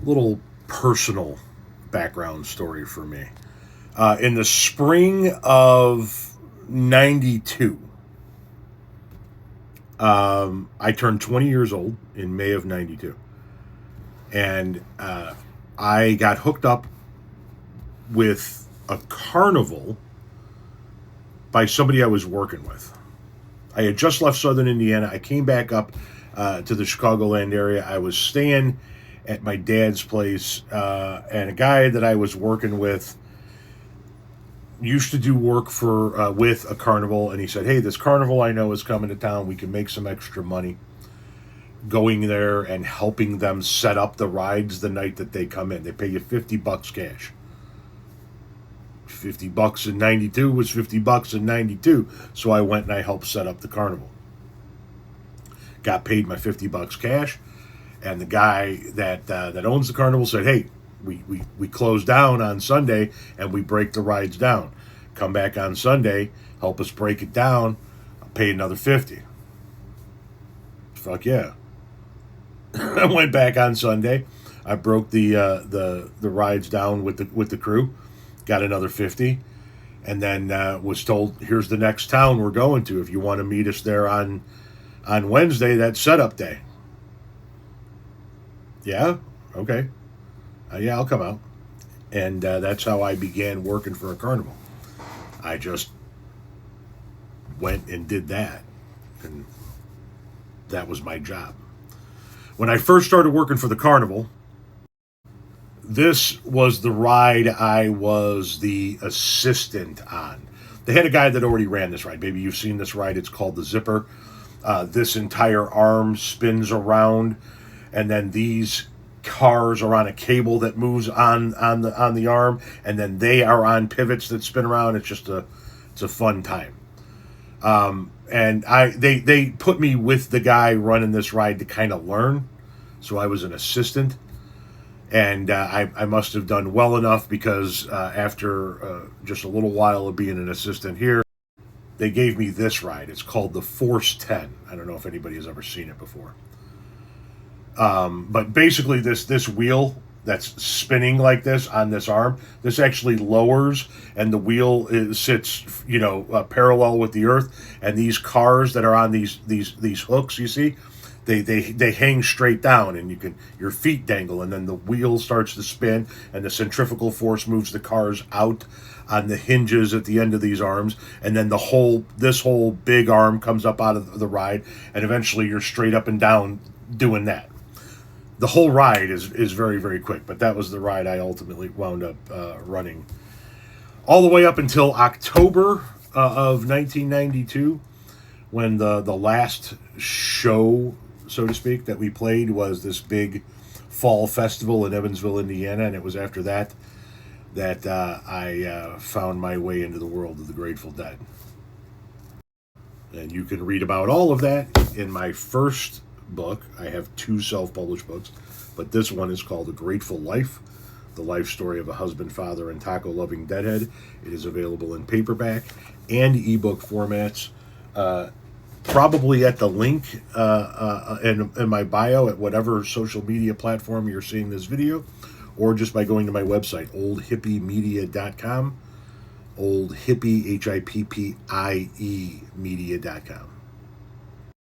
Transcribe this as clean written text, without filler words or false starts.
little personal background story for me. In the spring of '92, I turned 20 years old in May of '92, and I got hooked up with a carnival by somebody I was working with. I had just left Southern Indiana. I came back up to the Chicagoland area. I was staying at my dad's place, and a guy that I was working with used to do work for with a carnival, and he said, "Hey, this carnival I know is coming to town. We can make some extra money going there and helping them set up the rides the night that they come in. They pay you $50 cash. $50 in '92 was $50 in '92. So I went and I helped set up the carnival. Got paid my $50 cash, and the guy that owns the carnival said, "Hey, we close down on Sunday and we break the rides down. Come back on Sunday, help us break it down. I'll pay another 50." Fuck yeah! I went back on Sunday. I broke the rides down with the crew. Got another 50, and then was told, "Here's the next town we're going to. If you want to meet us there on Wednesday, that's setup day." Yeah, okay. Yeah, I'll come out. And that's how I began working for a carnival. I just went and did that, and that was my job. When I first started working for the carnival, this was the ride I was the assistant on. They had a guy that already ran this ride. Maybe you've seen this ride. It's called the Zipper. This entire arm spins around, and then these cars are on a cable that moves on the arm, and then they are on pivots that spin around. It's a fun time. And they put me with the guy running this ride to kind of learn. So I was an assistant, and I must have done well enough because after just a little while of being an assistant here, they gave me this ride. It's called the Force 10. I don't know if anybody has ever seen it before. But basically, this wheel that's spinning like this on this arm, this actually lowers, and the wheel sits, parallel with the earth. And these cars that are on these hooks, you see, they hang straight down, and your feet dangle, and then the wheel starts to spin, and the centrifugal force moves the cars out on the hinges at the end of these arms, and then this whole big arm comes up out of the ride, and eventually you're straight up and down doing that. The whole ride is very, very quick, but that was the ride I ultimately wound up running all the way up until October of 1992, when the last show, so to speak, that we played was this big fall festival in Evansville, Indiana, and it was after that I found my way into the world of the Grateful Dead. And you can read about all of that in my first book. I have 2 self-published books, but this one is called A Grateful Life, the life story of a husband, father, and taco-loving deadhead. It is available in paperback and ebook formats. Probably at the link in my bio at whatever social media platform you're seeing this video, or just by going to my website, oldhippiemedia.com, oldhippie, HIPPIE media.com.